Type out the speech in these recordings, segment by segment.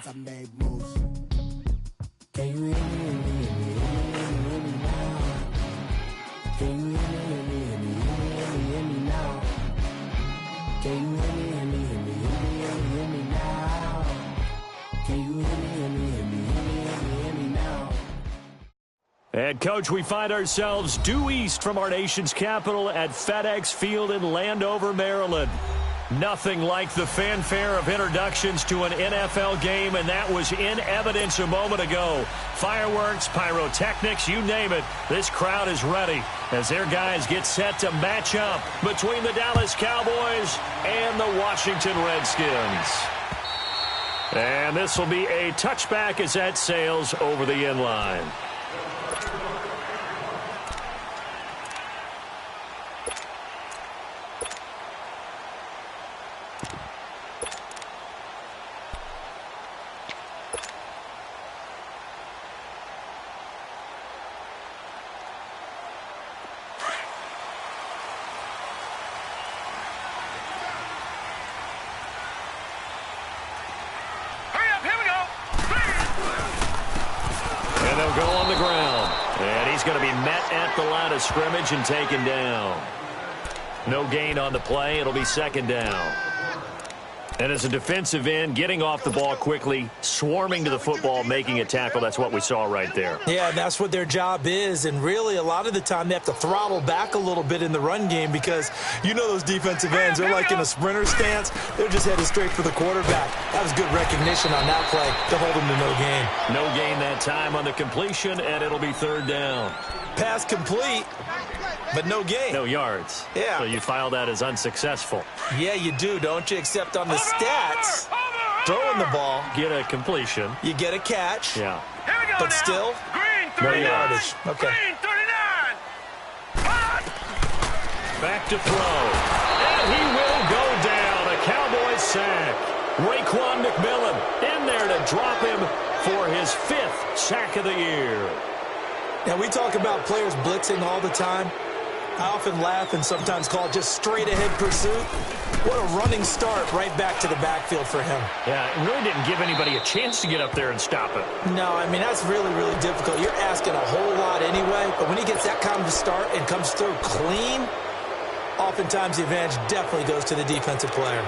I made moves. Can you hear me, hear me, hear me, hear me now? Can you hear me, hear me, hear me, hear me now? Can you hear me, hear me, hear me, hear me now? Can you hear me, hear me, hear me, hear me now? And, Coach, we find ourselves due east from our nation's capital at FedEx Field in Landover, Maryland. Nothing like the fanfare of introductions to an NFL game, and that was in evidence a moment ago. Fireworks, pyrotechnics, you name it. This crowd is ready as their guys get set to match up between the Dallas Cowboys and the Washington Redskins. And this will be a touchback as that sails over the end line. Go on the ground. And he's going to be met at the line of scrimmage and taken down. No gain on the play. It'll be second down. And as a defensive end, getting off the ball quickly, swarming to the football, making a tackle, that's what we saw right there. Yeah, that's what their job is. And really, a lot of the time, they have to throttle back a little bit in the run game because you know those defensive ends, they're like in a sprinter stance. They're just headed straight for the quarterback. That was good recognition on that play to hold them to no gain. No gain that time on the completion, and it'll be third down. Pass complete, but no gain. No yards. Yeah. So you file that as unsuccessful. Yeah, you do, don't you? Except on the stats, throwing the ball. Get a completion. You get a catch. Yeah. But still, no yardage. Okay. Green 39. Back to throw. And he will go down. A Cowboys sack. Raekwon McMillan in there to drop him for his 5th sack of the year. Now, we talk about players blitzing all the time. I often laugh and sometimes call it just straight-ahead pursuit. What a running start right back to the backfield for him. Yeah, it really didn't give anybody a chance to get up there and stop it. No, I mean, that's really, really difficult. You're asking a whole lot anyway, but when he gets that kind of a start and comes through clean, oftentimes the advantage definitely goes to the defensive player.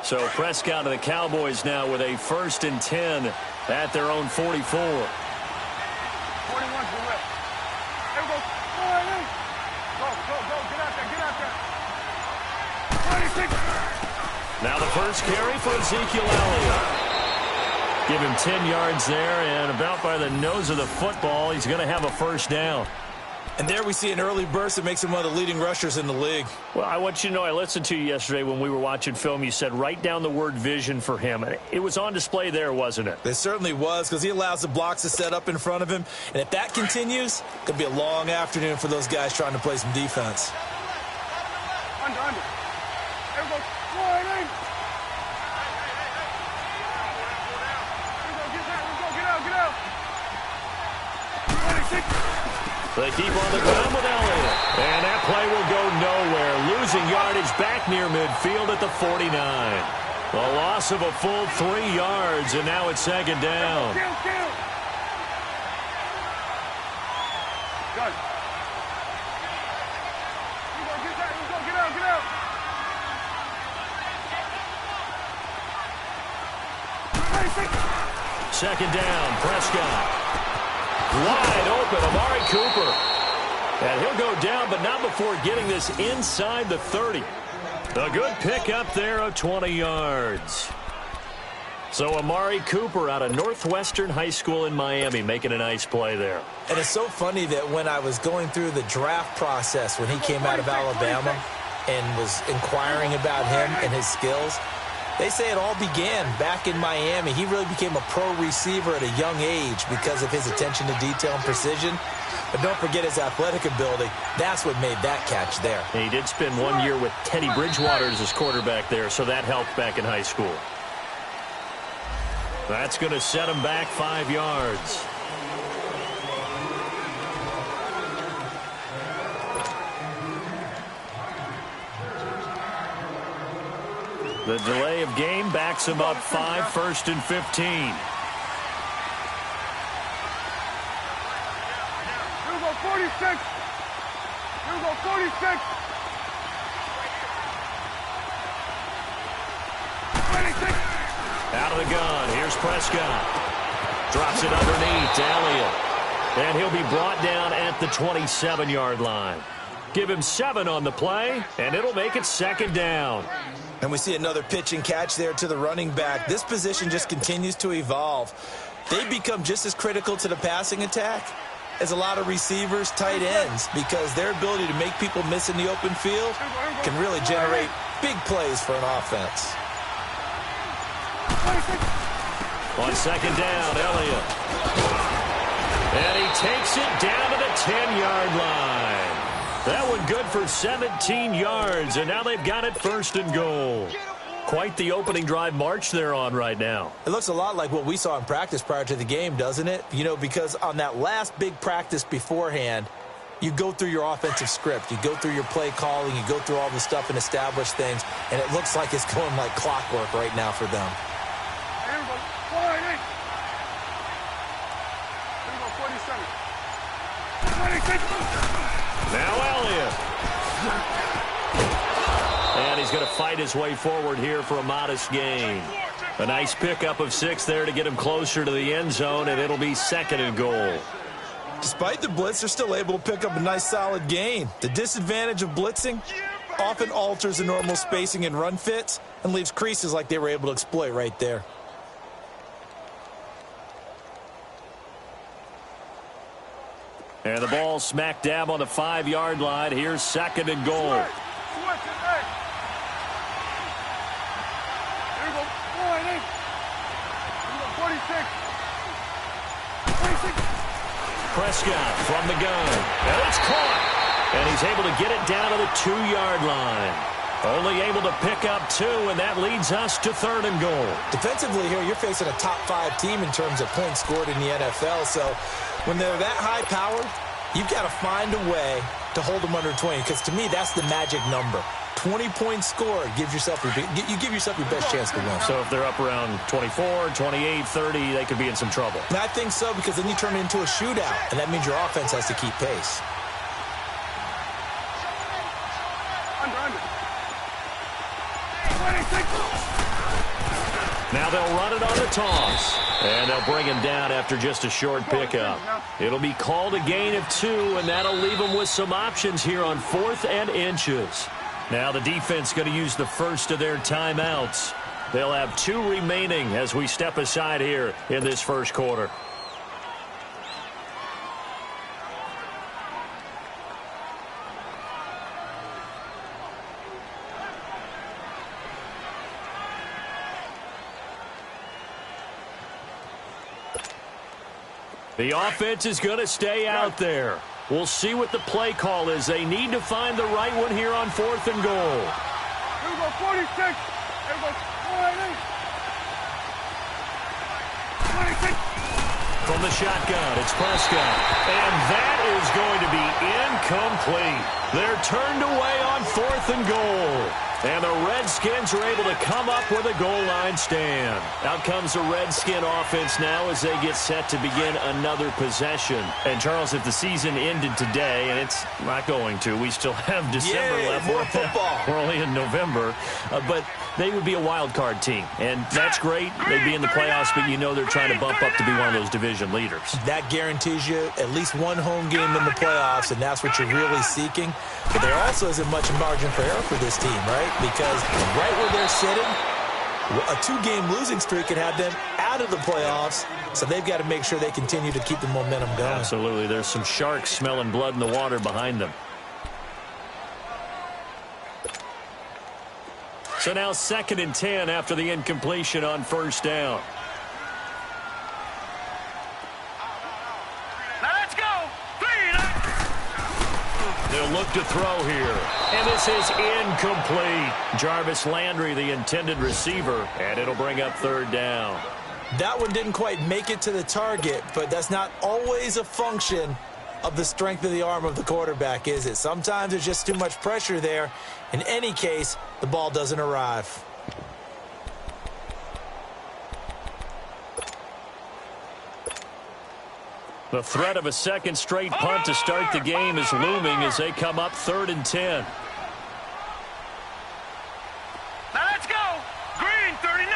So Prescott and the Cowboys now with a 1st and 10 at their own 44. 41's the whip. There we go. Go, get out there. 26. Now the first carry for Ezekiel Elliott. Give him 10 yards there, and about by the nose of the football, he's going to have a first down. And there we see an early burst that makes him one of the leading rushers in the league. Well, I want you to know, I listened to you yesterday when we were watching film. You said write down the word vision for him. It was on display there, wasn't it? It certainly was, because he allows the blocks to set up in front of him. And if that continues, it could be a long afternoon for those guys trying to play some defense. Under. There we go. Get out. 26. They keep on the ground with Elliott. And that play will go nowhere. Losing yardage back near midfield at the 49. A loss of a full 3 yards, and now it's second down. Kill. Good. Get out. 26. Second down, Prescott. Wide open, Amari Cooper. And he'll go down, but not before getting this inside the 30. A good pickup there of 20 yards. So Amari Cooper out of Northwestern High School in Miami making a nice play there. And it's so funny that when I was going through the draft process when he came out of Alabama and was inquiring about him and his skills, they say it all began back in Miami. He really became a pro receiver at a young age because of his attention to detail and precision. But don't forget his athletic ability. That's what made that catch there. And he did spend 1 year with Teddy Bridgewater as his quarterback there, so that helped back in high school. That's going to set him back 5 yards. The delay of game backs him up 5, 1st and 15. Here we go, 46. Here we go, 46. 26. Out of the gun. Here's Prescott. Drops it underneath to Elliott. And he'll be brought down at the 27-yard line. Give him 7 on the play, and it'll make it 2nd down. And we see another pitch and catch there to the running back. This position just continues to evolve. They become just as critical to the passing attack as a lot of receivers, tight ends, because their ability to make people miss in the open field can really generate big plays for an offense. On 2nd down, Elliott. And he takes it down to the 10-yard line. That one good for 17 yards, and now they've got it 1st and goal. Quite the opening drive march they're on right now. It looks a lot like what we saw in practice prior to the game, doesn't it? You know, because on that last big practice beforehand, you go through your offensive script. You go through your play calling. You go through all the stuff and establish things, and it looks like it's going like clockwork right now for them. Here we go, 48. Here we go, 47. 26. Now Elliott. And he's going to fight his way forward here for a modest gain. A nice pickup of 6 there to get him closer to the end zone, and it'll be 2nd and goal. Despite the blitz, they're still able to pick up a nice solid gain. The disadvantage of blitzing often alters the normal spacing and run fits and leaves creases like they were able to exploit right there. And the ball smack dab on the 5-yard line. Here's 2nd and goal. Here we go, 48. Here we go, 46. 26. Prescott from the gun. And it's caught. And he's able to get it down to the 2-yard line. Only able to pick up 2, and that leads us to 3rd and goal. Defensively here, you're facing a top 5 team in terms of points scored in the NFL. So when they're that high powered, you've got to find a way to hold them under 20, because to me, that's the magic number. 20 points scored gives yourself you give yourself your best chance to win. So if they're up around 24, 28, 30, they could be in some trouble. And I think so, because then you turn it into a shootout, and that means your offense has to keep pace. Under. 26. Now they'll run it on the toss. And they'll bring him down after just a short pickup. It'll be called a gain of 2, and that'll leave them with some options here on 4th and inches. Now the defense going to use the first of their timeouts. They'll have 2 remaining as we step aside here in this first quarter. The offense is going to stay out there. We'll see what the play call is. They need to find the right one here on 4th and goal. Here we go, 46. Here we go, 48. 26. From the shotgun, it's Prescott. And that is going to be incomplete. They're turned away on 4th and goal. And the Redskins are able to come up with a goal line stand. Out comes the Redskin offense now as they get set to begin another possession. And, Charles, if the season ended today, and it's not going to, we still have December left. More football. We're only in November. But they would be a wild card team. And that's great. They'd be in the playoffs, but you know they're trying to bump up to be one of those division leaders. That guarantees you at least one home game in the playoffs, and that's what you're really seeking. But there also isn't much margin for error for this team, right? Because right where they're sitting, a 2-game losing streak could have them out of the playoffs. So they've got to make sure they continue to keep the momentum going. Absolutely. There's some sharks smelling blood in the water behind them. So now 2nd and 10 after the incompletion on 1st down. Now let's go. 3. They'll look to throw here. And this is incomplete. Jarvis Landry, the intended receiver, and it'll bring up 3rd down. That one didn't quite make it to the target, but that's not always a function of the strength of the arm of the quarterback, is it? Sometimes there's just too much pressure there. In any case, the ball doesn't arrive. The threat of a second straight punt to start the game is looming as they come up 3rd and 10. Now let's go. Green 39.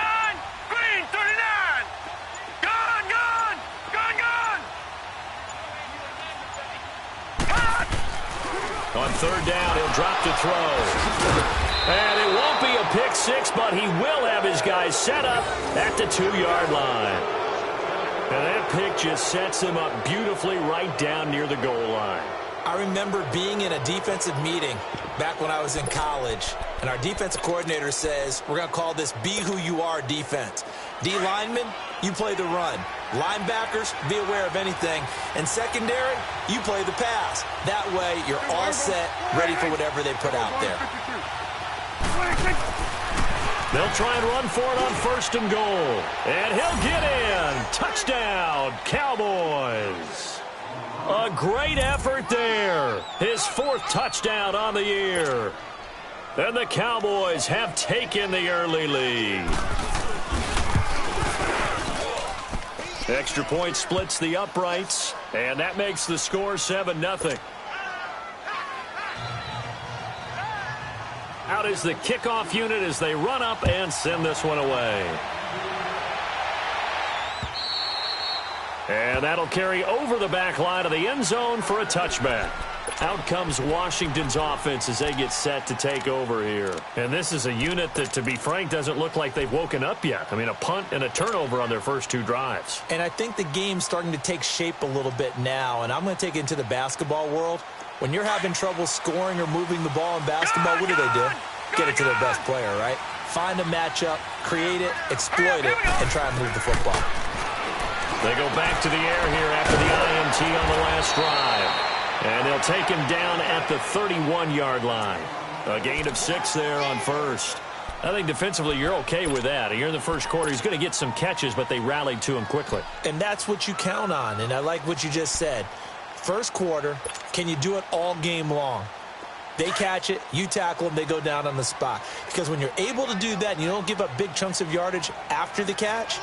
Green 39. Gone, gone. Gone, gone. Cut. On 3rd down, he'll drop to throw. And it won't be a pick six, but he will have his guys set up at the 2-yard line. And that pick just sets him up beautifully right down near the goal line. I remember being in a defensive meeting back when I was in college, and our defensive coordinator says, we're going to call this Be Who You Are defense. D linemen, you play the run. Linebackers, be aware of anything. And secondary, you play the pass. That way, you're all set, ready for whatever they put out there. They'll try and run for it on 1st and goal. And he'll get in. Touchdown, Cowboys. A great effort there. His 4th touchdown on the year. And the Cowboys have taken the early lead. Extra point splits the uprights. And that makes the score 7-0. Out is the kickoff unit as they run up and send this one away. And that'll carry over the back line of the end zone for a touchback. Out comes Washington's offense as they get set to take over here. And this is a unit that, to be frank, doesn't look like they've woken up yet. I mean, a punt and a turnover on their first 2 drives. And I think the game's starting to take shape a little bit now, and I'm going to take it into the basketball world. When you're having trouble scoring or moving the ball in basketball, what do? Get it to their best player, right? Find a matchup, create it, exploit it, and try and move the football. They go back to the air here after the INT on the last drive. And they'll take him down at the 31-yard line. A gain of 6 there on 1st. I think defensively you're okay with that. You're in the first quarter. He's going to get some catches, but they rallied to him quickly. And that's what you count on, and I like what you just said. First quarter, can you do it all game long? They catch it, you tackle them, they go down on the spot. Because when you're able to do that and you don't give up big chunks of yardage after the catch,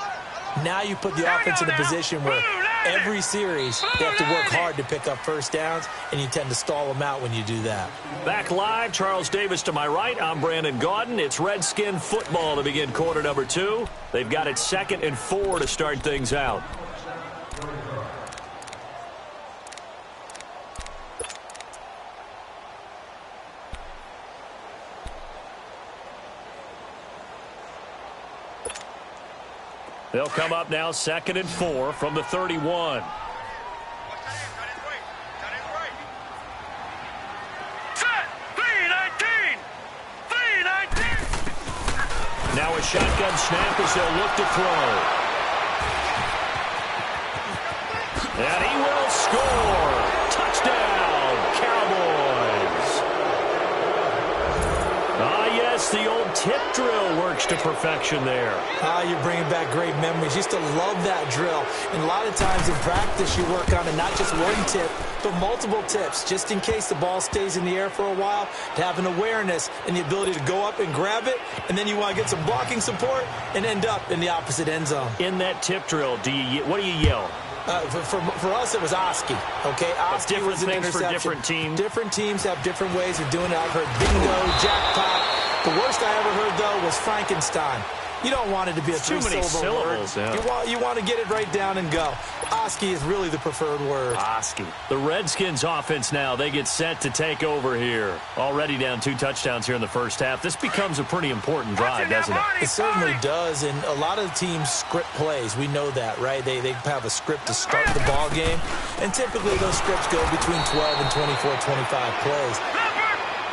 now you put the offense in a position where every series they have to work hard to pick up first downs, and you tend to stall them out when you do that. Back live, Charles Davis to my right. I'm Brandon Gaudin. It's Redskin football to begin quarter number 2. They've got it 2nd and 4 to start things out. They'll come up now 2nd and 4 from the 31. Now a shotgun snap as they'll look to throw. And he will score. Touchdown, Cowboys. Ah, yes, the old tip drill works to perfection there. You're bringing back great memories. Used to love that drill. And a lot of times in practice you work on it, not just one tip, but multiple tips, just in case the ball stays in the air for a while, to have an awareness and the ability to go up and grab it, and then you want to get some blocking support and end up in the opposite end zone. In that tip drill, what do you yell? For us, it was Oski. Okay, Oski was an interception. For different teams. Different teams have different ways of doing it. I've heard bingo, jackpot. The worst I ever heard, though, was Frankenstein. You don't want it to be a three-syllable word. Yeah. You want to get it right down and go. Oski is really the preferred word. Oski. The Redskins offense now, they get set to take over here. Already down 2 touchdowns here in the first half. This becomes a pretty important drive, doesn't it? It certainly does, and a lot of teams script plays. We know that, right? They have a script to start the ball game, and typically those scripts go between 12 and 24, 25 plays.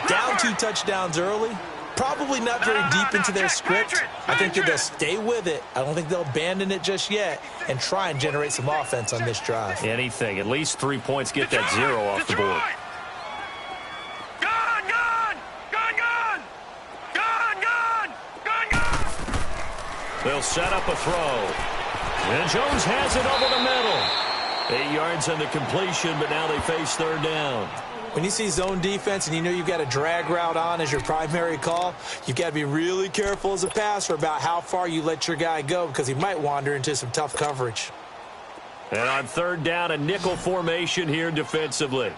Down 2 touchdowns early, probably not very deep into their script. I think that they'll stay with it. I don't think they'll abandon it just yet and try and generate some offense on this drive. Anything. At least 3 points, get that 0 off the board. They'll set up a throw. And Jones has it over the middle. 8 yards on the completion, but now they face third down. When you see zone defense and you know you've got a drag route on as your primary call, you've got to be really careful as a passer about how far you let your guy go because he might wander into some tough coverage. And on third down, a nickel formation here defensively.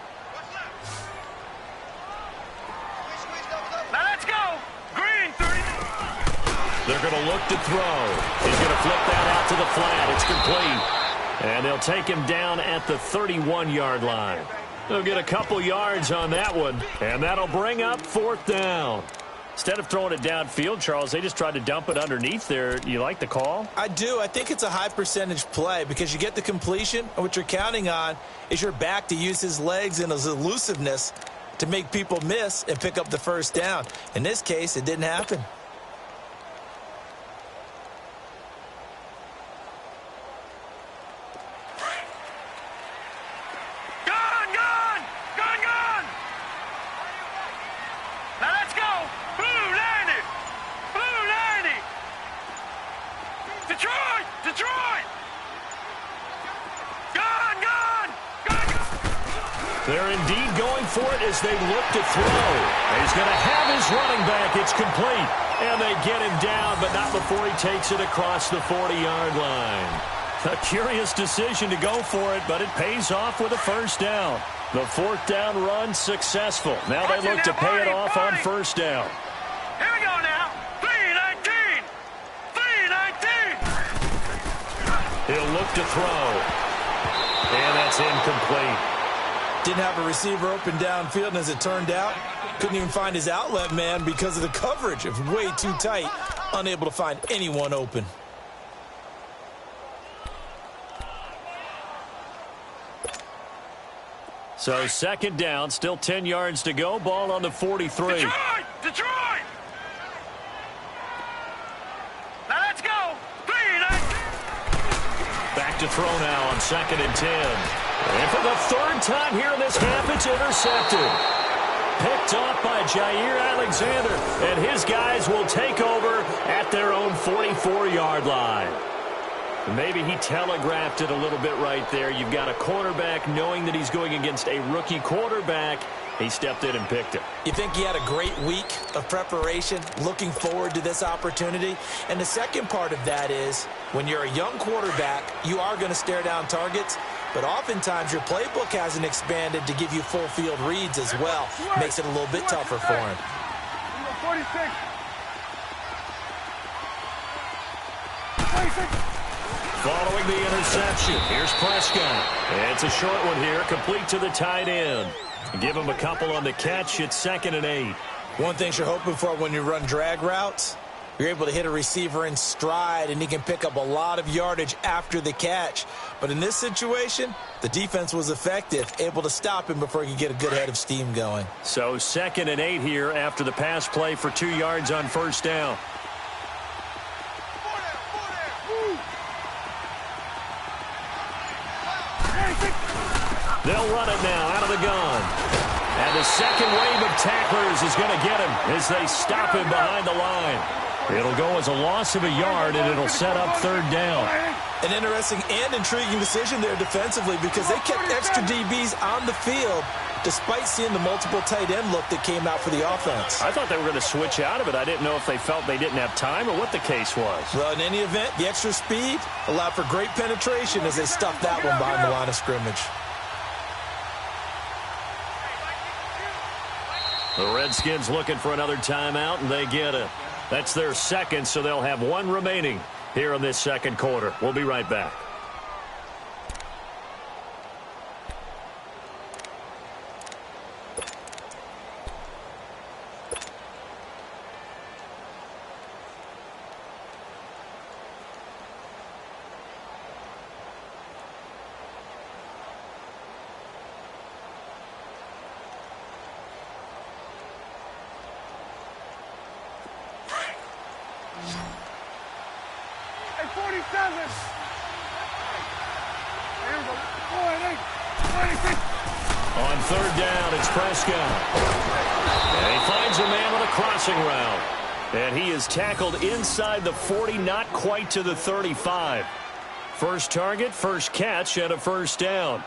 Now let's go. Green, 30. They're going to look to throw. He's going to flip that out to the flat. It's complete. And they'll take him down at the 31-yard line. They'll get a couple yards on that one, and that'll bring up fourth down. Instead of throwing it downfield, Charles, they just tried to dump it underneath there. You like the call? I do. I think it's a high percentage play because you get the completion, and what you're counting on is your back to use his legs and his elusiveness to make people miss and pick up the first down. In this case, it didn't happen. They're indeed going for it as they look to throw. He's going to have his running back. It's complete. And they get him down, but not before he takes it across the 40-yard line. A curious decision to go for it, but it pays off with a first down. The fourth down run successful. Now they look to pay it off on first down. Here we go now. 3-19. 3-19. He'll look to throw. And that's incomplete. Didn't have a receiver open downfield, and as it turned out, couldn't even find his outlet man because of the coverage. It was way too tight, unable to find anyone open. So second down, still 10 yards to go. Ball on the 43. Detroit! Detroit! Now let's go! 3-19. Back to throw now on 2nd and 10. And for the third time here in this half, it's intercepted. Picked off by Jair Alexander, and his guys will take over at their own 44-yard line. Maybe he telegraphed it a little bit right there. You've got a cornerback knowing that he's going against a rookie quarterback. He stepped in and picked it. You think he had a great week of preparation, looking forward to this opportunity? And the second part of that is, when you're a young quarterback, you are going to stare down targets, but oftentimes your playbook hasn't expanded to give you full field reads as well. Makes it a little bit tougher for him. 46. 46. Following the interception, here's Prescott. It's a short one here, complete to the tight end. Give him a couple on the catch. It's 2nd and 8. One thing you're hoping for when you run drag routes, you're able to hit a receiver in stride, and he can pick up a lot of yardage after the catch. But in this situation, the defense was effective, able to stop him before he could get a good head of steam going. So 2nd and 8 here after the pass play for 2 yards on first down. They'll run it now out of the gun. And the second wave of tacklers is going to get him as they stop him behind the line. It'll go as a loss of a yard, and it'll set up third down. An interesting and intriguing decision there defensively because they kept extra DBs on the field despite seeing the multiple tight end look that came out for the offense. I thought they were going to switch out of it. I didn't know if they felt they didn't have time or what the case was. Well, in any event, the extra speed allowed for great penetration as they stuffed that one behind the line of scrimmage. The Redskins looking for another timeout, and they get it. That's their second, so they'll have one remaining here in this second quarter. We'll be right back. Hey, 47. Here we go. 46. On third down, it's Prescott. And he finds a man on a crossing route. And he is tackled inside the 40, not quite to the 35. First target, first catch, and a first down.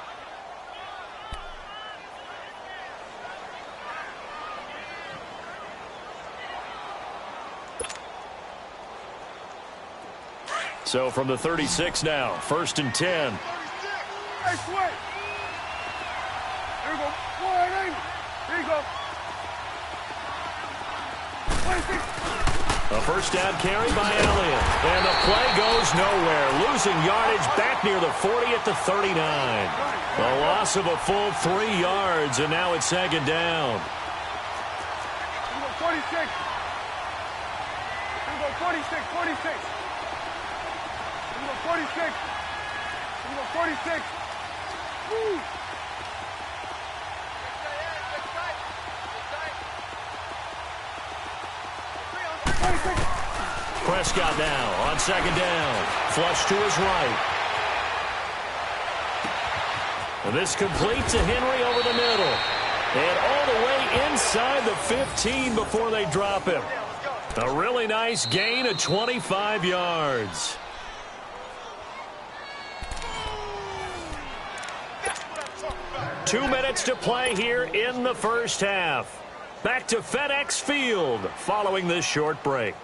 So from the 36 now, 1st and 10. Hey, switch. Here we go. 180. Here you go. 26. A first down carry by Elliott. And the play goes nowhere. Losing yardage back near the 40 at the 39. A loss of a full 3 yards, and now it's 2nd down. Here we go. 46. Here we go. 46. 46. 46. Here we go, 46. Woo. Prescott now on 2nd down. Flush to his right. And this complete to Henry over the middle. And all the way inside the 15 before they drop him. A really nice gain of 25 yards. Two minutes to play here in the first half. Back to FedEx Field following this short break.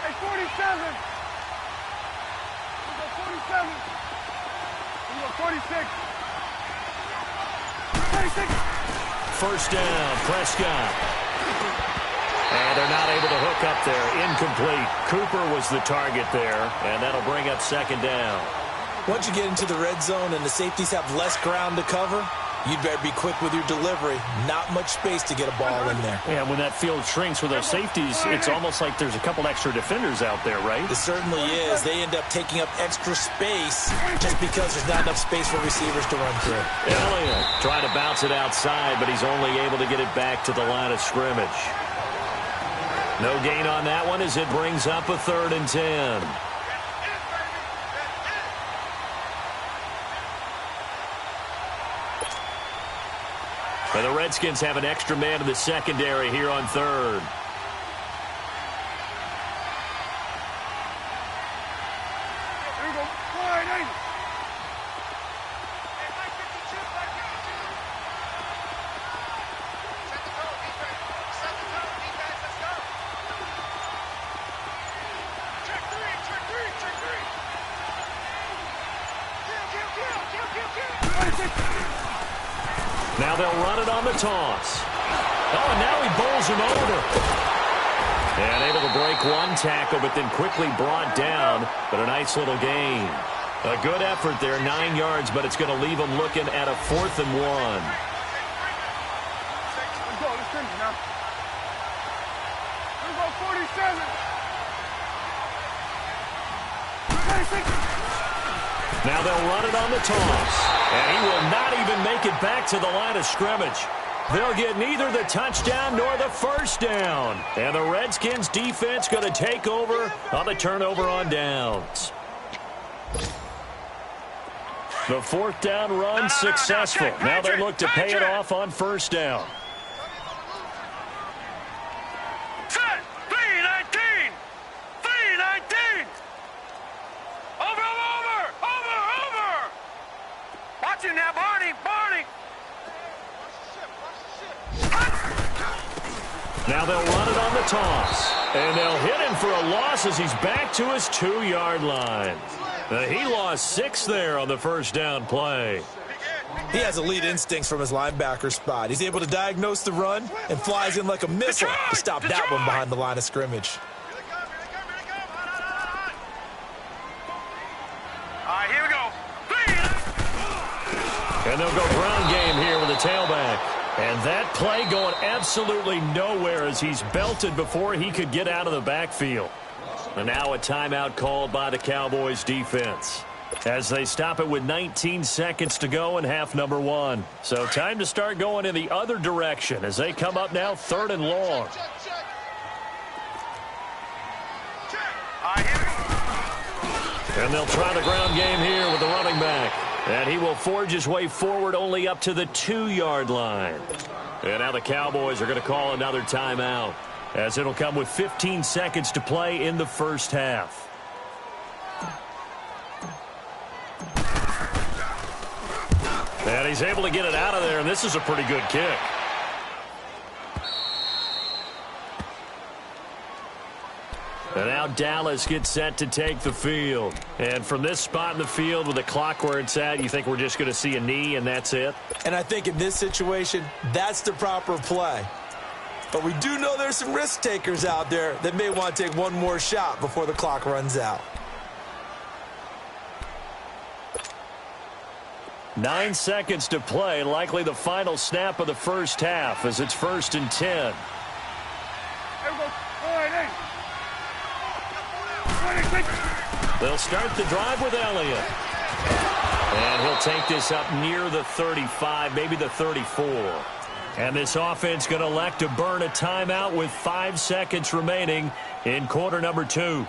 Hey, 47. We go 47. We go 46. 26. First down, Prescott. And they're not able to hook up there. Incomplete. Cooper was the target there, and that'll bring up 2nd down. Once you get into the red zone and the safeties have less ground to cover, you'd better be quick with your delivery. Not much space to get a ball in there. Yeah, when that field shrinks with those safeties, it's almost like there's a couple extra defenders out there, right? It certainly is. They end up taking up extra space just because there's not enough space for receivers to run through. Elliott trying to bounce it outside, but he's only able to get it back to the line of scrimmage. No gain on that one as it brings up a 3rd and 10. But the Redskins have an extra man in the secondary here on 3rd. Here we go. 180. Now they'll run it on the toss. Oh, and now he bowls him over. And able to break one tackle, but then quickly brought down. But a nice little gain. A good effort there, 9 yards, but it's going to leave them looking at a 4th and 1. Let's go. Let's finish now. Here we go. 47. 26. Now they'll run it on the toss. And he will not even make it back to the line of scrimmage. They'll get neither the touchdown nor the first down. And the Redskins defense going to take over on the turnover on downs. The 4th down run successful. Now they look to pay it off on 1st down. Set. 319. 319. Over. Watch it now, Barney. Now they'll run it on the toss. And they'll hit him for a loss as he's back to his 2-yard line. He lost 6 there on the first down play. He has elite instincts from his linebacker spot. He's able to diagnose the run and flies in like a missile to stop that one behind the line of scrimmage. All right, here we go. And they'll go ground game here with a tailback. And that play going absolutely nowhere as he's belted before he could get out of the backfield. And now a timeout called by the Cowboys defense as they stop it with 19 seconds to go in half number 1. So time to start going in the other direction as they come up now 3rd and long. And they'll try the ground game here with the running back. And he will forge his way forward only up to the 2-yard line. And now the Cowboys are going to call another timeout, as it'll come with 15 seconds to play in the first half. And he's able to get it out of there, and this is a pretty good kick. And now Dallas gets set to take the field. And from this spot in the field with the clock where it's at, you think we're just going to see a knee and that's it? And I think in this situation, that's the proper play. But we do know there's some risk takers out there that may want to take one more shot before the clock runs out. 9 seconds to play, likely the final snap of the first half as it's 1st and 10. They'll start the drive with Elliott. And he'll take this up near the 35, maybe the 34. And this offense going to elect to burn a timeout with 5 seconds remaining in quarter number 2.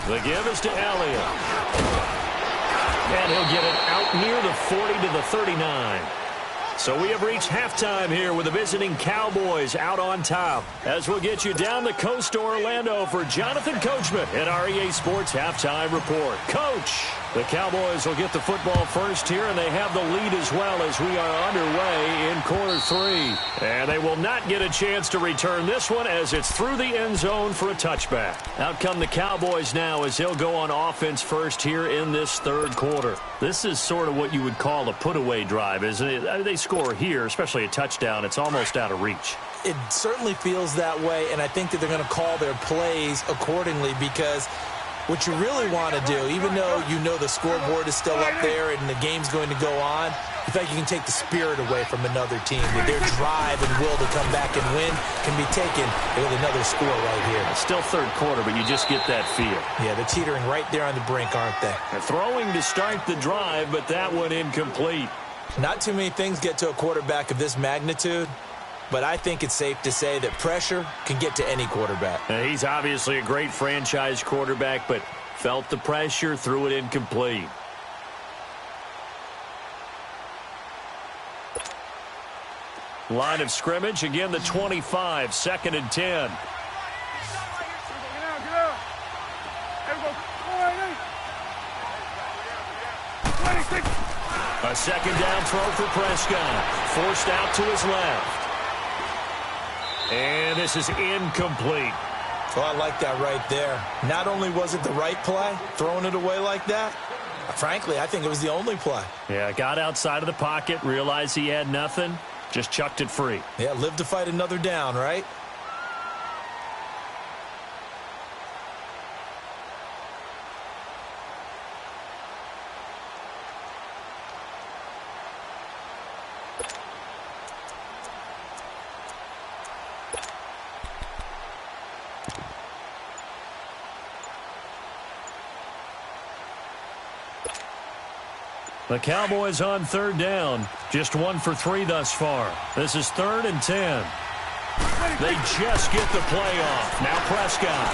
The give is to Elliott. And he'll get it out near the 40 to the 39. So we have reached halftime here with the visiting Cowboys out on top. As we'll get you down the coast to Orlando for Jonathan Coachman at our EA Sports Halftime Report. Coach, the Cowboys will get the football first here, and they have the lead as well as we are underway in quarter 3. And they will not get a chance to return this one as it's through the end zone for a touchback. Out come the Cowboys now as they'll go on offense first here in this third quarter. This is sort of what you would call a put-away drive, isn't it? They score here, especially a touchdown. It's almost out of reach. It certainly feels that way, and I think that they're going to call their plays accordingly because what you really want to do, even though you know the scoreboard is still up there and the game's going to go on, in fact, you can take the spirit away from another team. That their drive and will to come back and win can be taken with another score right here. It's still third quarter, but you just get that feel. Yeah, they're teetering right there on the brink, aren't they? They're throwing to start the drive, but that one incomplete. Not too many things get to a quarterback of this magnitude, but I think it's safe to say that pressure can get to any quarterback. He's obviously a great franchise quarterback, but felt the pressure, threw it incomplete. Line of scrimmage, again the 25, 2nd and 10. A second down throw for Prescott. Forced out to his left. And this is incomplete. Well, I like that right there. Not only was it the right play, throwing it away like that, frankly, I think it was the only play. Yeah, got outside of the pocket, realized he had nothing, just chucked it free. Yeah, live to fight another down, right? The Cowboys on third down. Just 1 for 3 thus far. This is 3rd and 10. They just get the play off. Now Prescott.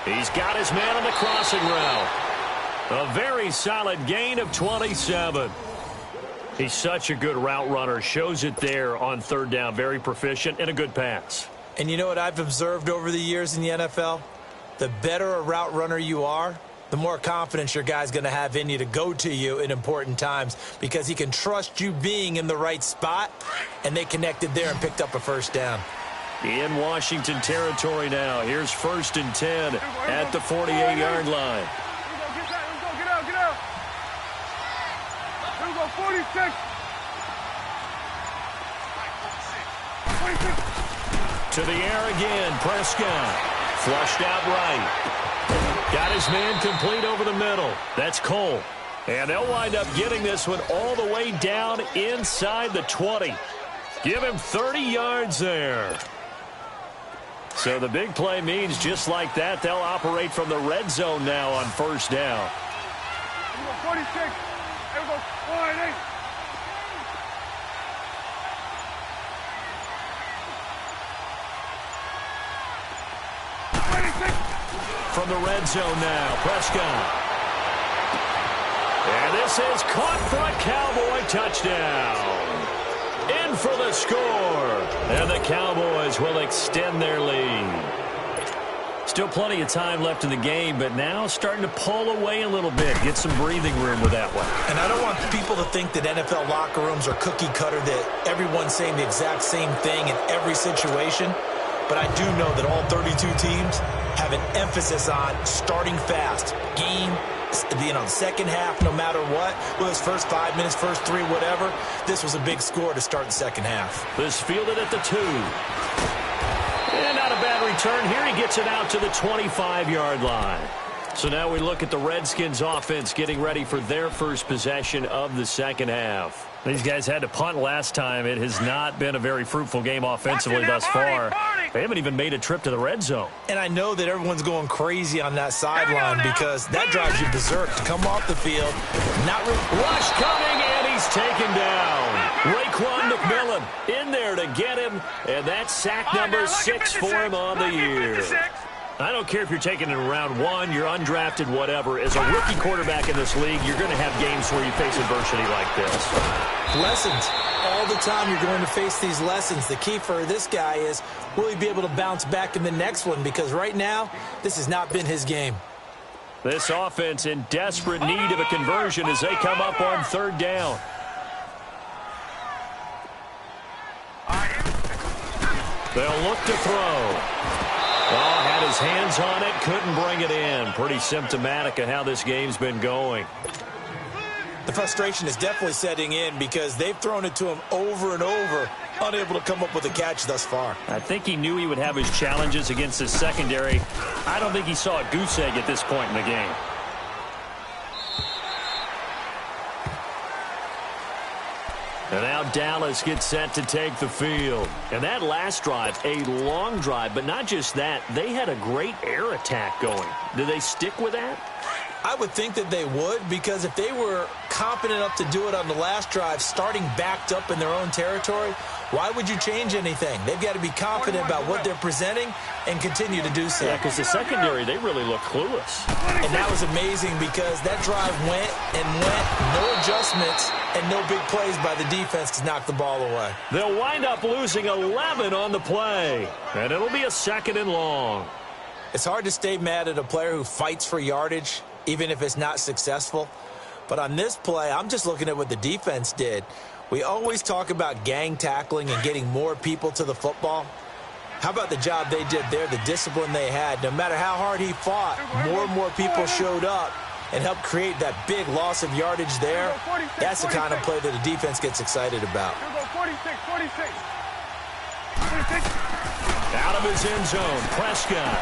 He's got his man on the crossing route. A very solid gain of 27. He's such a good route runner. Shows it there on third down. Very proficient and a good pass. And you know what I've observed over the years in the NFL? The better a route runner you are, the more confidence your guy's going to have in you to go to you in important times because he can trust you being in the right spot, and they connected there and picked up a first down. In Washington territory now. Here's 1st and 10 at the 48-yard line. Get out. Here we go, 46. 46. To the air again, Prescott. Flushed out right. Got his man complete over the middle. That's Cole. And they'll wind up getting this one all the way down inside the 20. Give him 30 yards there. So the big play means just like that, they'll operate from the red zone now on first down. 46. There we go. 1-8. From the red zone now, Prescott. And this is caught for a Cowboy touchdown. In for the score. And the Cowboys will extend their lead. Still plenty of time left in the game, but now starting to pull away a little bit. Get some breathing room with that one. And I don't want people to think that NFL locker rooms are cookie cutter, that everyone's saying the exact same thing in every situation. But I do know that all 32 teams have an emphasis on starting fast. Game, the second half, no matter what. Well, his first 5 minutes, first 3, whatever. This was a big score to start the second half. This fielded at the 2. And not a bad return here. He gets it out to the 25-yard line. So now we look at the Redskins offense getting ready for their first possession of the second half. These guys had to punt last time. It has not been a very fruitful game offensively thus far. They haven't even made a trip to the red zone. And I know that everyone's going crazy on that sideline because that drives you berserk to come off the field. Rush coming, and he's taken down. Raekwon McMillan in there to get him, and that's sack number 6 for him on the year. I don't care if you're taking it in round 1, you're undrafted, whatever. As a rookie quarterback in this league, you're going to have games where you face adversity like this. Lessons. All the time you're going to face these lessons. The key for this guy is, will he be able to bounce back in the next one? Because right now, this has not been his game. This offense in desperate need of a conversion as they come up on third down. They'll look to throw. Oh, had his hands on it, couldn't bring it in. Pretty symptomatic of how this game's been going. The frustration is definitely setting in because they've thrown it to him over and over, unable to come up with a catch thus far. I think he knew he would have his challenges against his secondary. I don't think he saw a goose egg at this point in the game. And now Dallas gets set to take the field. And that last drive, a long drive, but not just that. They had a great air attack going. Do they stick with that? I would think that they would, because if they were competent enough to do it on the last drive, starting backed up in their own territory, why would you change anything? They've got to be confident about what they're presenting and continue to do so. Yeah, because the secondary, they really look clueless. And that was amazing because that drive went and went, no adjustments, and no big plays by the defense to knock the ball away. They'll wind up losing 11 on the play, and it'll be a 2nd and long. It's hard to stay mad at a player who fights for yardage, even if it's not successful. But on this play, I'm just looking at what the defense did. We always talk about gang tackling and getting more people to the football. How about the job they did there, the discipline they had? No matter how hard he fought, more and more people showed up and helped create that big loss of yardage there. That's the kind of play that the defense gets excited about. 46. Out of his end zone, Prescott.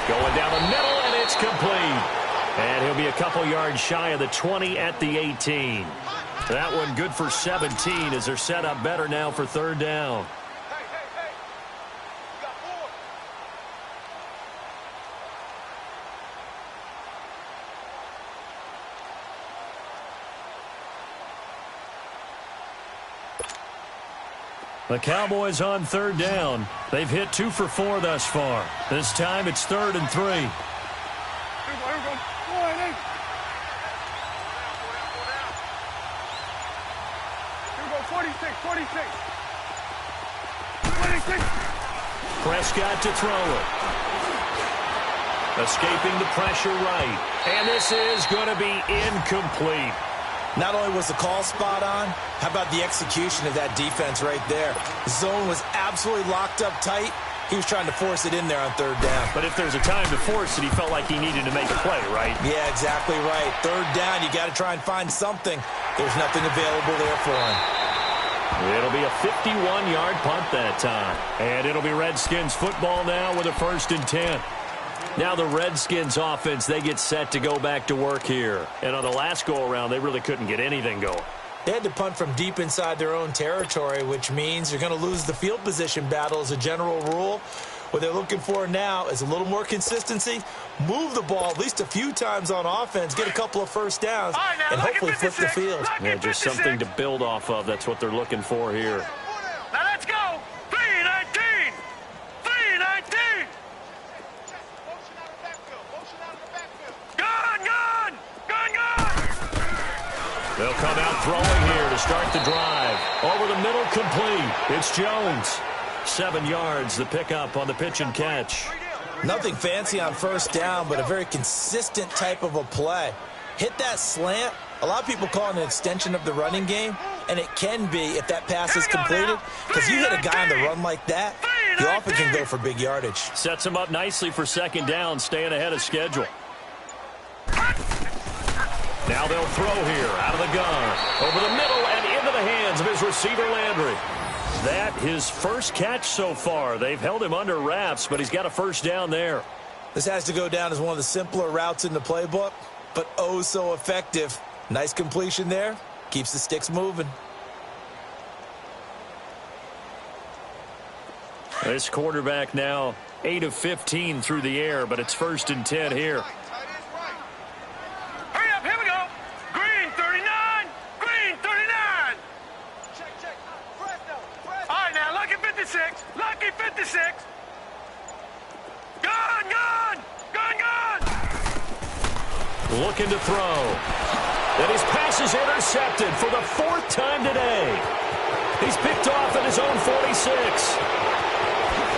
Going down the middle, and it's complete. And he'll be a couple yards shy of the 20 at the 18. That one good for 17 as they're set up better now for third down. The Cowboys on third down. They've hit 2 for 4 thus far. This time it's 3rd and 3. Here we go. 1-8. Here we go. 46. 26. Prescott to throw it. Escaping the pressure right. And this is going to be incomplete. Not only was the call spot on, how about the execution of that defense right there? The zone was absolutely locked up tight. He was trying to force it in there on third down. But if there's a time to force it, he felt like he needed to make a play, right? Yeah, exactly right. Third down, you got to try and find something. There's nothing available there for him. It'll be a 51-yard punt that time. And it'll be Redskins football now with a 1st and 10. Now the Redskins offense, they get set to go back to work here. And on the last go-around, they really couldn't get anything going. They had to punt from deep inside their own territory, which means you're going to lose the field position battle as a general rule. What they're looking for now is a little more consistency, move the ball at least a few times on offense, get a couple of first downs, and hopefully flip the field. Yeah, just something to build off of. That's what they're looking for here. Now let's go. 3-19. 3-19. Gun. They'll come out throwing here to start the drive. Over the middle, complete. It's Jones. 7 yards, the pickup on the pitch and catch. Nothing fancy on first down, but a very consistent type of a play. Hit that slant. A lot of people call it an extension of the running game, and it can be if that pass is completed, because you hit a guy on the run like that, you often can go for big yardage. Sets him up nicely for second down, staying ahead of schedule. Now they'll throw here out of the gun. Over the middle and into the hands of his receiver, Landry. That his first catch so far. They've held him under wraps, but he's got a first down there. This has to go down as one of the simpler routes in the playbook, but oh so effective. Nice completion there. Keeps the sticks moving. This quarterback now 8 of 15 through the air, but it's 1st and 10 here. Hurry up, here we go. Green 39. Green 39. Check. All right, now, lucky 56. Lucky 56. Gun. Looking to throw. And his pass is intercepted for the 4th time today. He's picked off at his own 46.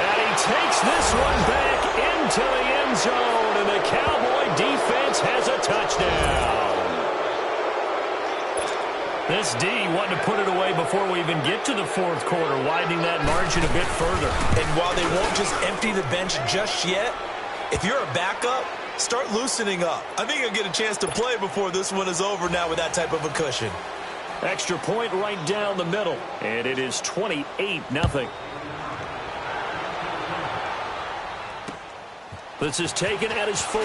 And he takes this one back into the end zone, and the Cowboy defense has a touchdown. This D wanting to put it away before we even get to the 4th quarter, widening that margin a bit further. And while they won't just empty the bench just yet, if you're a backup, start loosening up. I think you'll get a chance to play before this one is over now with that type of a cushion. Extra point right down the middle, and it is 28-0. This is taken at his 4.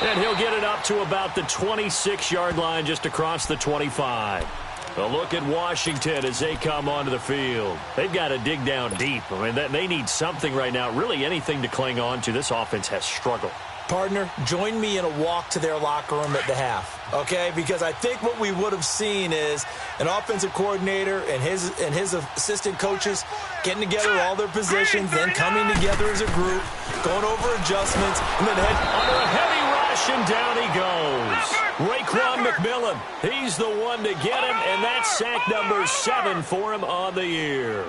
And he'll get it up to about the 26-yard line, just across the 25. A look at Washington as they come onto the field. They've got to dig down deep. I mean, they need something right now, really anything to cling on to. This offense has struggled. Partner, join me in a walk to their locker room at the half, okay? Because I think what we would have seen is an offensive coordinator and his assistant coaches getting together all their positions, then coming together as a group, going over adjustments, and then under a heavy rush, and down he goes. Raekwon McMillan, he's the one to get him, and that's sack number 7 for him on the year.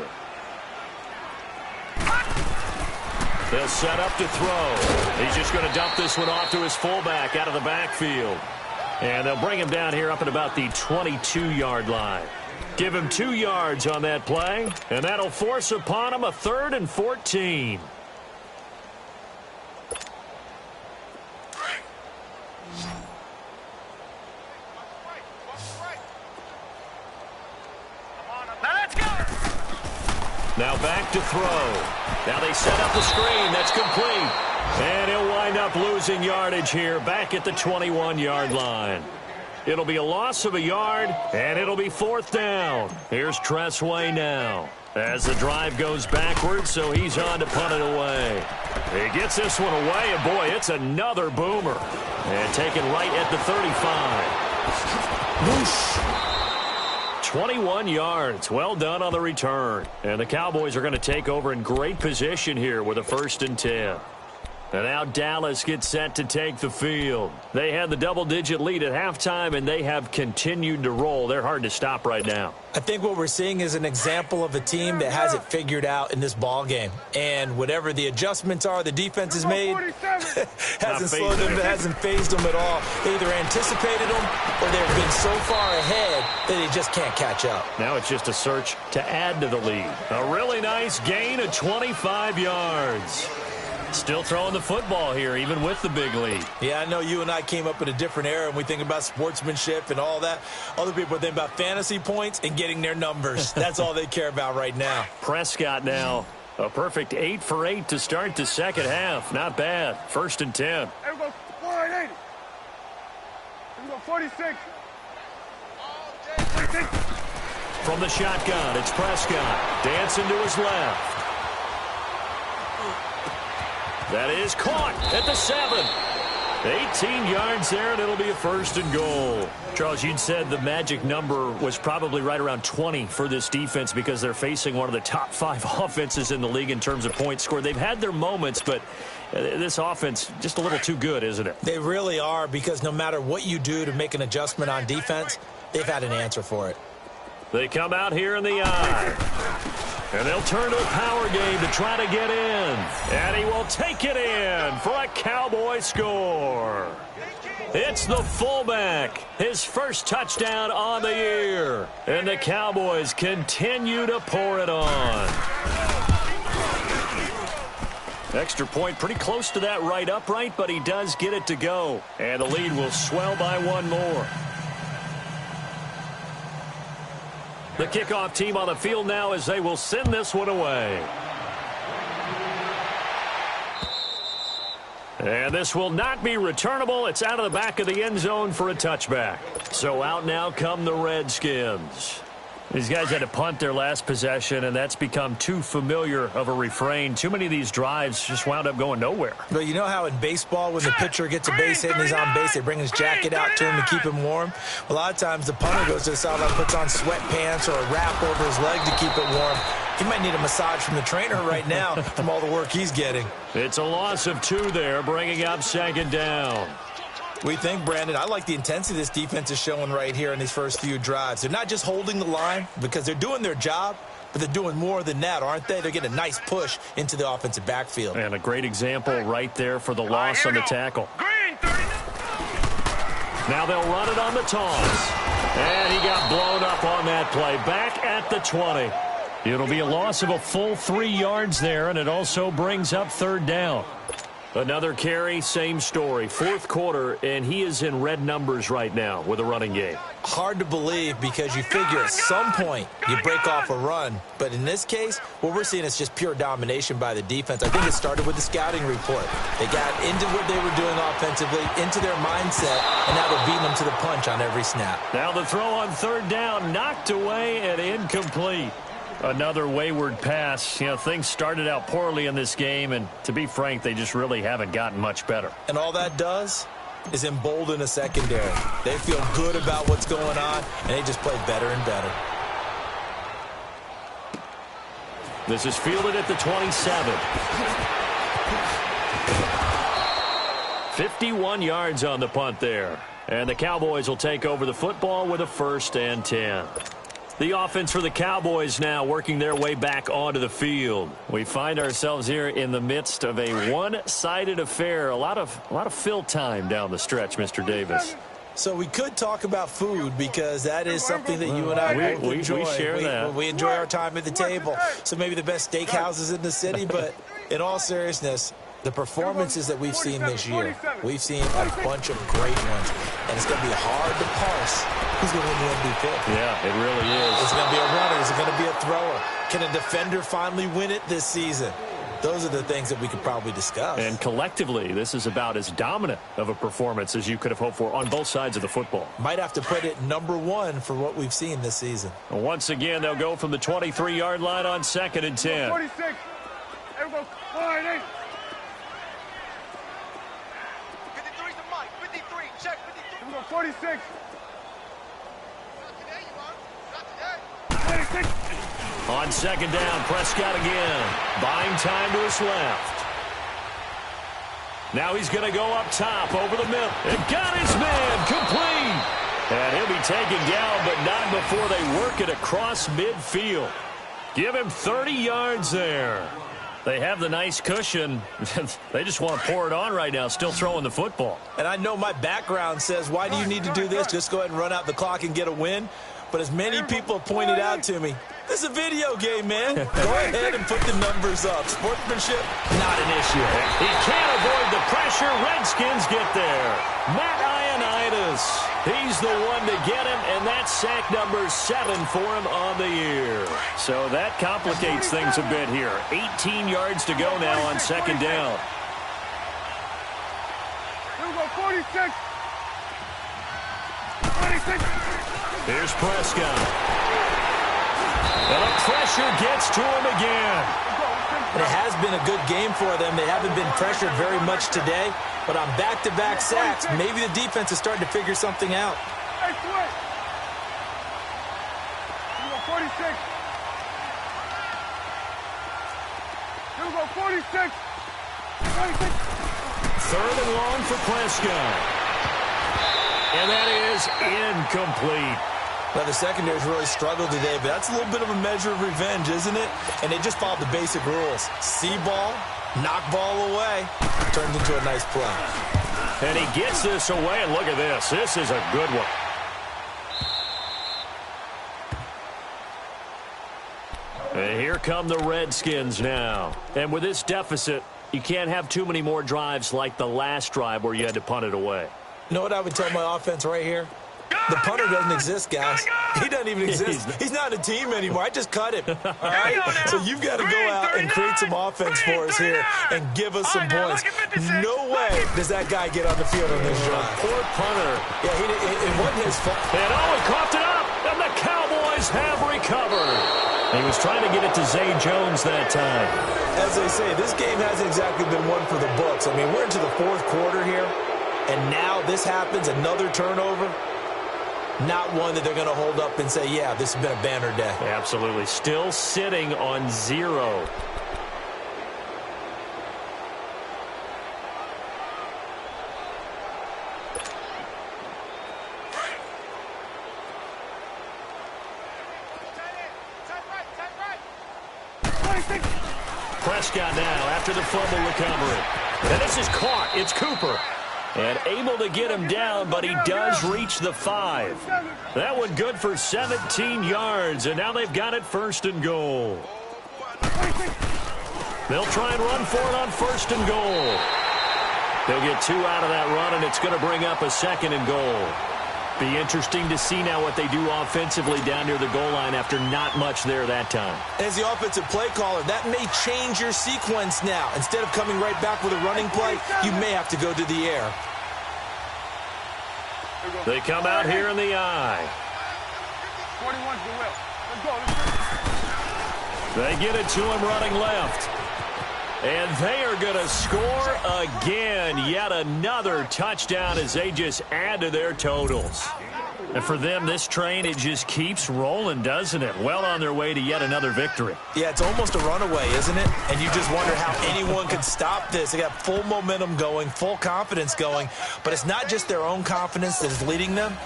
They'll set up to throw. He's just going to dump this one off to his fullback out of the backfield. And they'll bring him down here up at about the 22-yard line. Give him 2 yards on that play, and that'll force upon him a 3rd and 14. Now back to throw. Now they set up the screen. That's complete. And he'll wind up losing yardage here back at the 21-yard line. It'll be a loss of a yard, and it'll be 4th down. Here's Tressway now as the drive goes backwards, so he's on to punt it away. He gets this one away, and boy, it's another boomer. And taken right at the 35. Whoosh. 21 yards. Well done on the return. And the Cowboys are going to take over in great position here with a 1st and 10. And now Dallas gets set to take the field. They had the double-digit lead at halftime, and they have continued to roll. They're hard to stop right now. I think what we're seeing is an example of a team that has it figured out in this ball game. And whatever the adjustments are the defense has made hasn't slowed them, hasn't phased them at all. They either anticipated them or they've been so far ahead that they just can't catch up. Now it's just a search to add to the lead. A really nice gain of 25 yards. Still throwing the football here, even with the big lead. Yeah, I know you and I came up in a different era, and we think about sportsmanship and all that. Other people think about fantasy points and getting their numbers. That's all they care about right now. Prescott now A perfect 8 for 8 to start the second half. Not bad. 1st and 10. Here we go, 480. Here we go, 46. 46. From the shotgun, it's Prescott. Dancing to his left. That is caught at the 7. 18 yards there, and it'll be a 1st and goal. Charles, you'd said the magic number was probably right around 20 for this defense because they're facing one of the top 5 offenses in the league in terms of points scored. They've had their moments, but this offense just a little too good, isn't it? They really are, because no matter what you do to make an adjustment on defense, they've had an answer for it. They come out here in the eye. And they'll turn to a power game to try to get in. And he will take it in for a Cowboy score. It's the fullback. His first touchdown on the year. And the Cowboys continue to pour it on. Extra point pretty close to that right upright, but he does get it to go. And the lead will swell by 1 more. The kickoff team on the field now as they will send this one away. And this will not be returnable. It's out of the back of the end zone for a touchback. So out now come the Redskins. These guys had to punt their last possession, and that's become too familiar of a refrain. Too many of these drives just wound up going nowhere. But you know how in baseball, when the pitcher gets a base hit and he's on base, they bring his jacket out to him to keep him warm? A lot of times the punter goes to the sideline, puts on sweatpants or a wrap over his leg to keep it warm. He might need a massage from the trainer right now from all the work he's getting. It's a loss of 2 there, bringing up 2nd down. We think, Brandon, I like the intensity this defense is showing right here in these first few drives. They're not just holding the line because they're doing their job, but they're doing more than that, aren't they? They're getting a nice push into the offensive backfield. And a great example right there for the loss on the tackle. Now they'll run it on the toss. And he got blown up on that play. Back at the 20. It'll be a loss of a full 3 yards there, and it also brings up 3rd down. Another carry, same story. 4th quarter, and he is in red numbers right now with a running game. Hard to believe because you figure at some point you break off a run. But in this case, what we're seeing is just pure domination by the defense. I think it started with the scouting report. They got into what they were doing offensively, into their mindset, and now they're beating them to the punch on every snap. Now the throw on 3rd down, knocked away and incomplete. Another wayward pass. You know, things started out poorly in this game, and to be frank, they just really haven't gotten much better. And all that does is embolden a secondary. They feel good about what's going on, and they just play better and better. This is fielded at the 27. 51 yards on the punt there. And the Cowboys will take over the football with a 1st and 10. The offense for the Cowboys now working their way back onto the field. We find ourselves here in the midst of a one-sided affair. A lot of fill time down the stretch, Mr. Davis. So we could talk about food because that is something that you and I both enjoy. We share that. We enjoy our time at the table. So maybe the best steakhouses in the city, but in all seriousness, the performances that we've seen this year, we've seen a bunch of great ones. And it's going to be hard to parse who's going to win the MVP. Yeah, it really is. Is it going to be a runner? Is it going to be a thrower? Can a defender finally win it this season? Those are the things that we could probably discuss. And collectively, this is about as dominant of a performance as you could have hoped for on both sides of the football. Might have to put it #1 for what we've seen this season. Once again, they'll go from the 23-yard line on 2nd and 10. 46. There we go. 480. 53's the mic. 53. Check 53. Here we go. 46. Not today, you are. Not today. 26. On 2nd down, Prescott again. Buying time to his left. Now he's going to go up top over the middle. And got his man complete. And he'll be taken down, but not before they work it across midfield. Give him 30 yards there. They have the nice cushion. They just want to pour it on right now, still throwing the football. And I know my background says, why do you need to do this? Just go ahead and run out the clock and get a win. But as many people have pointed out to me, this is a video game, man. Go ahead and put the numbers up. Sportsmanship, not an issue. He can't avoid the pressure. Redskins get there. Matt Leonidas. He's the one to get him, and that's sack number 7 for him on the year. So that complicates things a bit here. 18 yards to go now on second down. Here we go, 46. 46. Here's Prescott. And the pressure gets to him again. And it has been a good game for them. They haven't been pressured very much today. But on back-to-back sacks, maybe the defense is starting to figure something out. Hey, switch. Here we go, 46. Here we go, 46. 46. Third and long for Prescott. And that is incomplete. Well, the secondary's really struggled today, but that's a little bit of a measure of revenge, isn't it? And they just followed the basic rules. See ball, knock ball away. Turns into a nice play. And he gets this away, and look at this. This is a good one. And here come the Redskins now. And with this deficit, you can't have too many more drives like the last drive where you had to punt it away. You know what I would tell my offense right here? The punter doesn't exist, guys. He doesn't even exist. He's not a team anymore. I just cut him. All right? So you've got to go out and create some offense for us here and give us some points. No way does that guy get on the field on this drive. Poor punter. Yeah, it wasn't his fault. And he coughed it up, and the Cowboys have recovered. He was trying to get it to Zay Jones that time. As they say, this game hasn't exactly been one for the books. I mean, we're into the fourth quarter here, and now this happens, another turnover. Not one that they're going to hold up and say, yeah, this has been a banner day. Absolutely. Still sitting on 0. Prescott now after the fumble recovery. And this is caught. It's Cooper. And able to get him down, but he does reach the 5. That one good for 17 yards, and now they've got it first and goal. They'll try and run for it on first and goal. They'll get 2 out of that run, and it's going to bring up a second and goal. Be interesting to see now what they do offensively down near the goal line after not much there that time. As the offensive play caller, that may change your sequence now. Instead of coming right back with a running play, you may have to go to the air. They come out here in the I. 21's the will. Let's go. They get it to him running left. And they are going to score again. Yet another touchdown as they just add to their totals. And for them, this train, it just keeps rolling, doesn't it? Well on their way to yet another victory. Yeah, it's almost a runaway, isn't it? And you just wonder how anyone could stop this. They got full momentum going, full confidence going. But it's not just their own confidence that is leading them.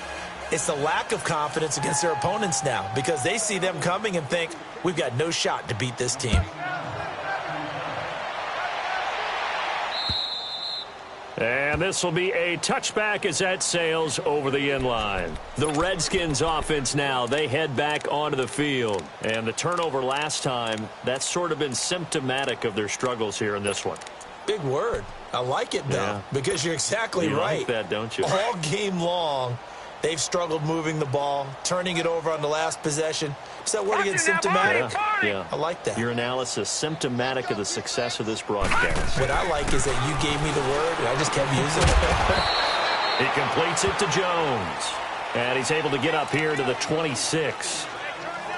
It's the lack of confidence against their opponents now because they see them coming and think, we've got no shot to beat this team. And this will be a touchback as that sails over the end line. The Redskins offense now, they head back onto the field. And the turnover last time, that's sort of been symptomatic of their struggles here in this one. Big word. I like it, though, because you're exactly right. You like that, don't you? All game long, they've struggled moving the ball, turning it over on the last possession. Is that word again, symptomatic? Yeah. I like that. Your analysis, symptomatic of the success of this broadcast. What I like is that you gave me the word, and I just kept using it. He completes it to Jones. And he's able to get up here to the 26.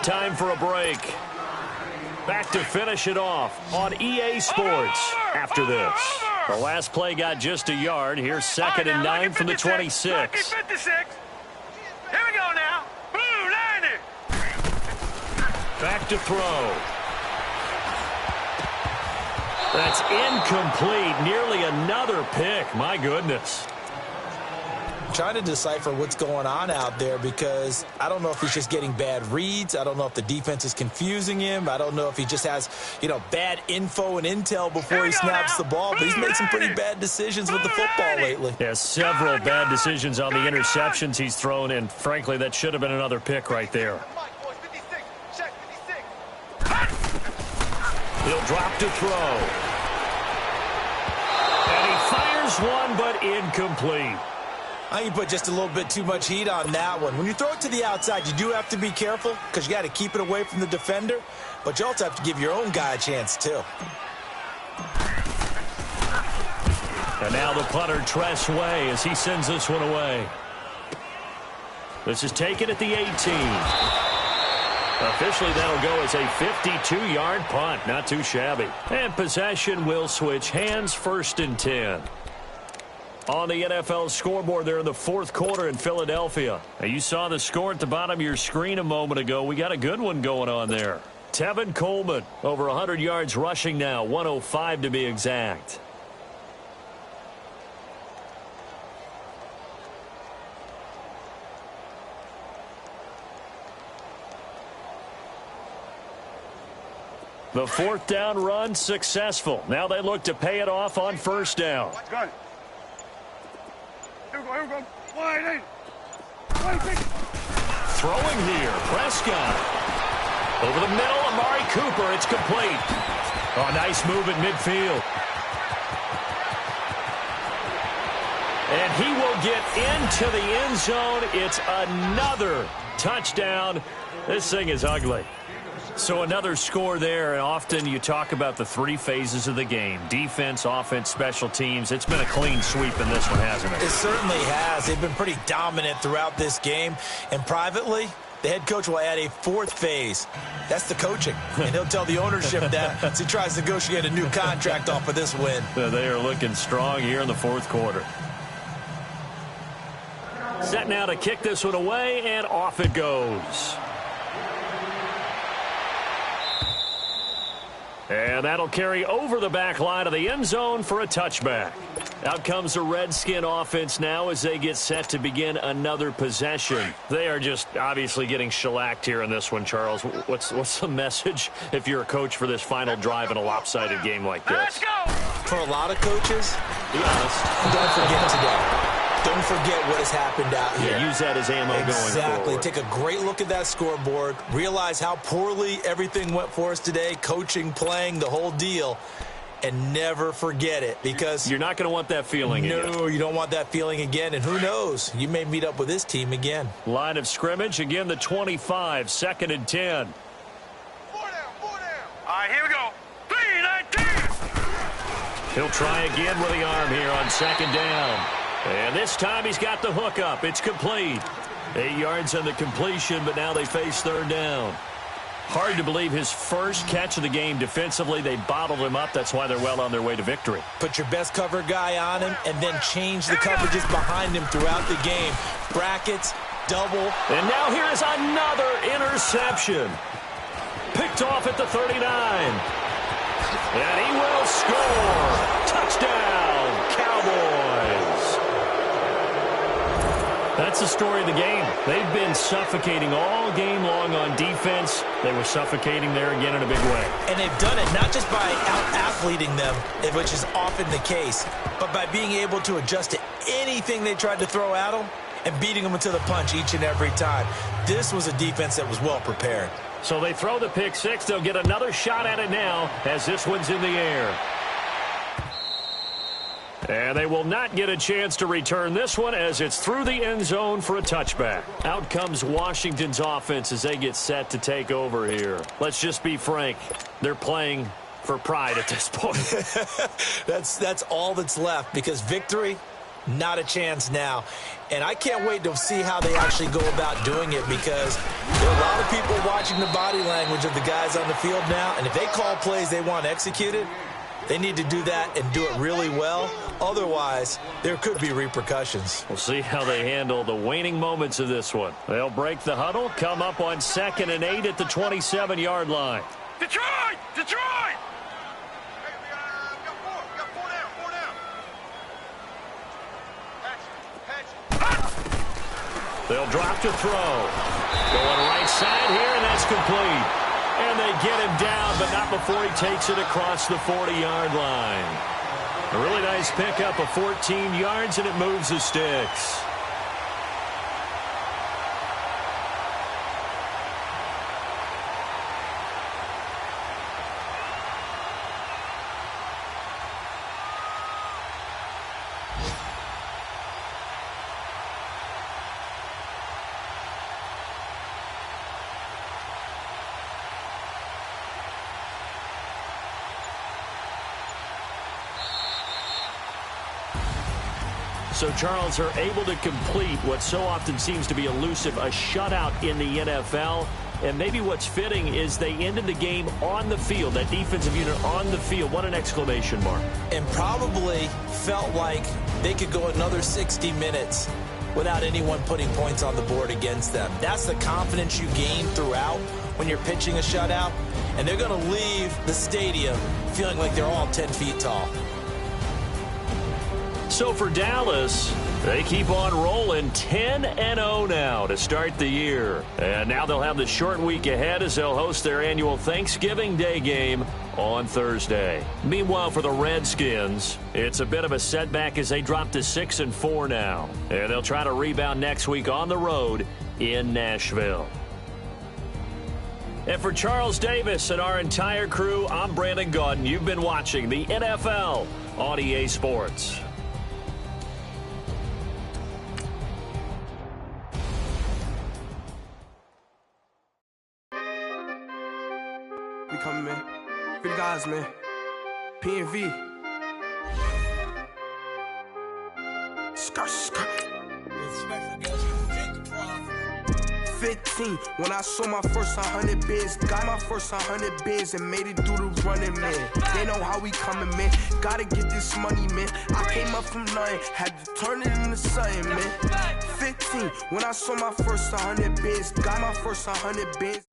Time for a break. Back to finish it off on EA Sports after this. The last play got just a yard. Here's second and 9 from the 26. Here we go now. Boom, 90. Back to throw. That's incomplete. Nearly another pick. My goodness. I'm trying to decipher what's going on out there because I don't know if he's just getting bad reads. I don't know if the defense is confusing him. I don't know if he just has, bad info and intel before he snaps the ball. But he's made some pretty bad decisions with the football lately. Yeah, several bad decisions on the interceptions he's thrown, and frankly, that should have been another pick right there. He'll drop to throw. And he fires one, but incomplete. I think you put just a little bit too much heat on that one. When you throw it to the outside, you do have to be careful because you got to keep it away from the defender, but you also have to give your own guy a chance, too. And now the punter, Tress Way, as he sends this one away. This is taken at the 18. Officially, that'll go as a 52-yard punt. Not too shabby. And possession will switch hands, 1st and 10. On the NFL scoreboard there in the 4th quarter in Philadelphia. Now, you saw the score at the bottom of your screen a moment ago. We got a good one going on there. Tevin Coleman, over 100 yards rushing now, 105 to be exact. The 4th down run successful. Now they look to pay it off on 1st down. Good. Here we go. Wide in. Throwing here, Prescott. Over the middle, Amari Cooper. It's complete. Oh, nice move at midfield. And he will get into the end zone. It's another touchdown. This thing is ugly. So another score there, and often you talk about the 3 phases of the game. Defense, offense, special teams. It's been a clean sweep in this one, hasn't it? It certainly has. They've been pretty dominant throughout this game. And privately, the head coach will add a 4th phase. That's the coaching. And he'll tell the ownership that as he tries to negotiate a new contract off of this win. They are looking strong here in the 4th quarter. Set now to kick this one away, and off it goes. And that'll carry over the back line of the end zone for a touchback. Out comes the Redskin offense now as they get set to begin another possession. They are just obviously getting shellacked here in this one, Charles. What's the message if you're a coach for this final drive in a lopsided game like this? Let's go! For a lot of coaches, Be honest. don't forget today. Don't forget what has happened out here. Yeah, use that as ammo going forward. Exactly. Take a great look at that scoreboard. Realize how poorly everything went for us today. Coaching, playing, the whole deal. And never forget it because You're not going to want that feeling again. No, you don't want that feeling again. And who knows? You may meet up with this team again. Line of scrimmage, again the 25, 2nd and 10. 4 down, 4 down. All right, here we go. 3-19. He'll try again with the arm here on 2nd down. And this time he's got the hook up. It's complete. 8 yards on the completion, but now they face 3rd down. Hard to believe his first catch of the game defensively. They bottled him up. That's why they're well on their way to victory. Put your best cover guy on him and then change the coverages behind him throughout the game. Brackets, double. And now here is another interception. Picked off at the 39. And he will score. Touchdown, Cowboys. That's the story of the game. They've been suffocating all game long on defense. They were suffocating there again in a big way. And they've done it not just by out-athleting them, which is often the case, but by being able to adjust to anything they tried to throw at them and beating them into the punch each and every time. This was a defense that was well prepared. So they throw the pick six. They'll get another shot at it now as this one's in the air. And they will not get a chance to return this one as it's through the end zone for a touchback. Out comes Washington's offense as they get set to take over here. Let's just be frank. They're playing for pride at this point. That's all that's left because victory, not a chance now. And I can't wait to see how they actually go about doing it because there are a lot of people watching the body language of the guys on the field now. And if they call plays they want executed, they need to do that and do it really well. Otherwise, there could be repercussions. We'll see how they handle the waning moments of this one. They'll break the huddle, come up on 2nd and 8 at the 27-yard line. Detroit! Detroit! Hey, we got 4 down, 4 down. Patch it. They'll drop to throw. Going right side here, and that's complete. And they get him down, but not before he takes it across the 40-yard line. A really nice pickup of 14 yards, and it moves the sticks. So, Charles, are able to complete what so often seems to be elusive, a shutout in the NFL. And maybe what's fitting is they ended the game on the field, that defensive unit on the field. What an exclamation mark. And probably felt like they could go another 60 minutes without anyone putting points on the board against them. That's the confidence you gain throughout when you're pitching a shutout. And they're going to leave the stadium feeling like they're all 10 feet tall. So for Dallas, they keep on rolling 10-0 now to start the year. And now they'll have the short week ahead as they'll host their annual Thanksgiving Day game on Thursday. Meanwhile, for the Redskins, it's a bit of a setback as they drop to 6-4 now. And they'll try to rebound next week on the road in Nashville. And for Charles Davis and our entire crew, I'm Brandon Gaudin. You've been watching the NFL on EA Sports. We coming, man. For the guys, man. PNV. Skirt, skirt. 15, when I saw my first 100 bids, got my first 100 bids and made it through the running, man. They know how we coming, man. Gotta get this money, man. I came up from nothing, had to turn it into something, man. 15, when I saw my first 100 bids, got my first 100 bids.